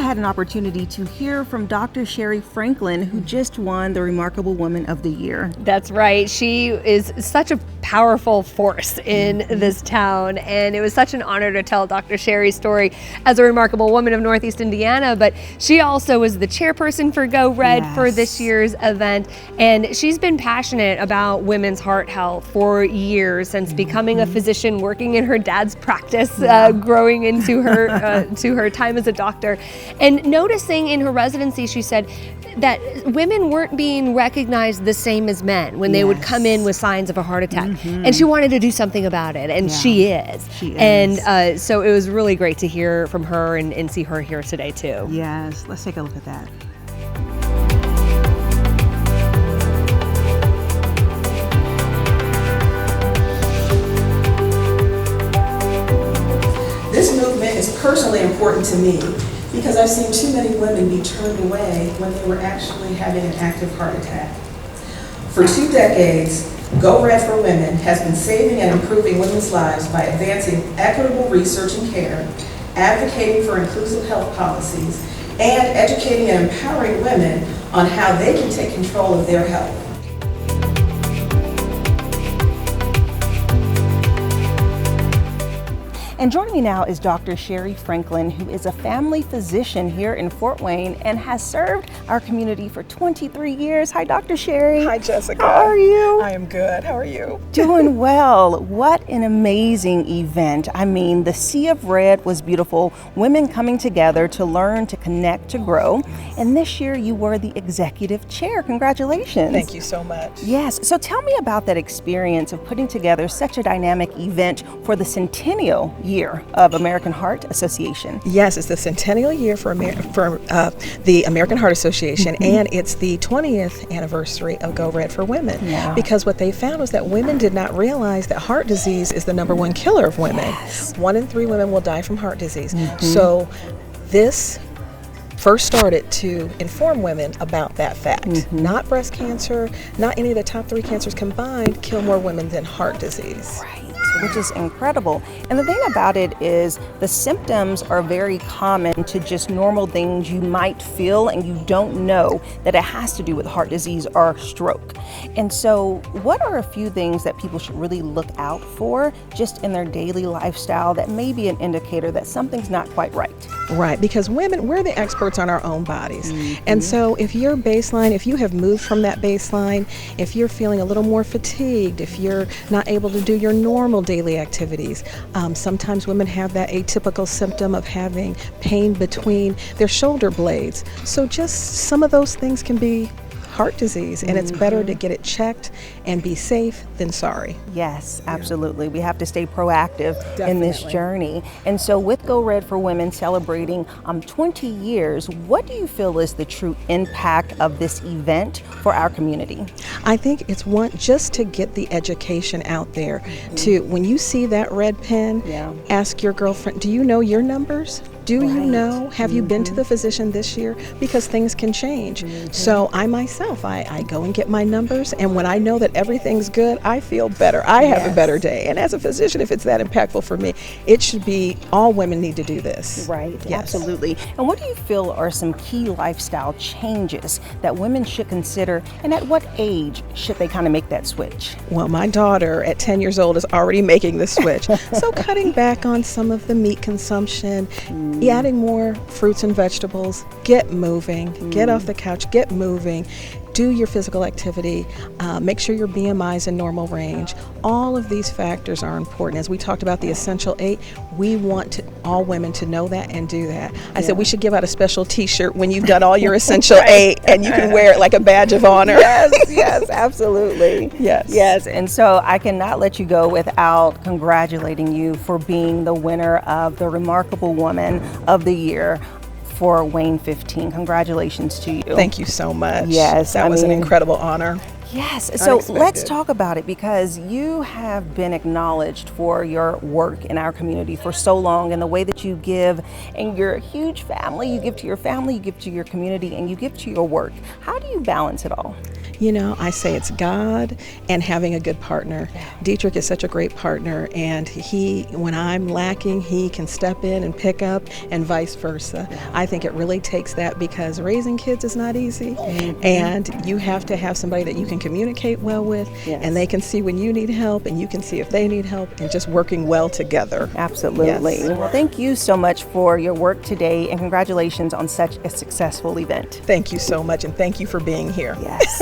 had an opportunity to hear from Dr. Sherri Franklin, who just won the Remarkable Woman of the Year. That's right. She is such a powerful force in this town, and it was such an honor to tell Dr. Sherri's story as a Remarkable Woman of Northeast Indiana, but she also was the chairperson for Go Red for this year's event, and she's been passionate about women's heart health for years, since becoming a physician, working in her dad's practice, growing into her to her time as a doctor, and noticing in her residency, she said, that women weren't being recognized the same as men when they would come in with signs of a heart attack. And she wanted to do something about it, and she is. And so it was really great to hear from her and see her here today too. Yes, let's take a look at that. This movement is personally important to me because I've seen too many women be turned away when they were actually having an active heart attack. For 2 decades, Go Red for Women has been saving and improving women's lives by advancing equitable research and care, advocating for inclusive health policies, and educating and empowering women on how they can take control of their health. And joining me now is Dr. Sherri Franklin, who is a family physician here in Fort Wayne and has served our community for 23 years. Hi, Dr. Sherri. Hi, Jessica. How are you? I am good. How are you? Doing well. What an amazing event. I mean, the Sea of Red was beautiful. Women coming together to learn, to connect, to grow. And this year you were the executive chair. Congratulations. Thank you so much. Yes. So tell me about that experience of putting together such a dynamic event for the centennial year of American Heart Association. Yes, it's the centennial year for the American Heart Association, and it's the 20th anniversary of Go Red for Women. Because what they found was that women did not realize that heart disease is the #1 killer of women. 1 in 3 women will die from heart disease. So this first started to inform women about that fact. Not breast cancer, not any of the top 3 cancers combined kill more women than heart disease. Which is incredible. And the thing about it is the symptoms are very common to just normal things you might feel, and you don't know that it has to do with heart disease or stroke. And so what are a few things that people should really look out for just in their daily lifestyle that may be an indicator that something's not quite right? Right, because women, we're the experts on our own bodies. And so if your baseline, if you have moved from that baseline, if you're feeling a little more fatigued, if you're not able to do your normal daily activities, sometimes women have that atypical symptom of having pain between their shoulder blades. So just some of those things can be heart disease, and it's better to get it checked and be safe than sorry. Yes, absolutely. We have to stay proactive in this journey. And so with Go Red for Women celebrating 20 years, what do you feel is the true impact of this event for our community? I think it's just to get the education out there. To when you see that red pen, ask your girlfriend, do you know your numbers? Do you know? Have you been to the physician this year? Because things can change. So I myself, I go and get my numbers, and when I know that everything's good, I feel better. I have a better day. And as a physician, if it's that impactful for me, it should be all women need to do this. Right, absolutely. And what do you feel are some key lifestyle changes that women should consider, and at what age should they kind of make that switch? Well, my daughter at 10 years old is already making the switch. So cutting back on some of the meat consumption, adding more fruits and vegetables, get moving, get off the couch, get moving, do your physical activity, make sure your BMI is in normal range. All of these factors are important. As we talked about the Essential 8, we want all women to know that and do that. I said we should give out a special t-shirt when you've done all your Essential 8, and you can wear it like a badge of honor. Yes, absolutely. Yes. And so I cannot let you go without congratulating you for being the winner of the Remarkable Woman of the Year for Wayne 15. Congratulations to you. Thank you so much. Yes, that was an incredible honor. Yes, so let's Unexpected. talk about it, because you have been acknowledged for your work in our community for so long, and the way that you give, and you're a huge family. You give to your family, you give to your community, and you give to your work. How do you balance it all? You know, I say it's God and having a good partner. Dietrich is such a great partner, and when I'm lacking, he can step in and pick up, and vice versa. I think it really takes that, because raising kids is not easy, and you have to have somebody that you can communicate well with, and they can see when you need help, and you can see if they need help, and just working well together. Absolutely. Yes. Well, thank you so much for your work today, and congratulations on such a successful event. Thank you so much, and thank you for being here. Yes.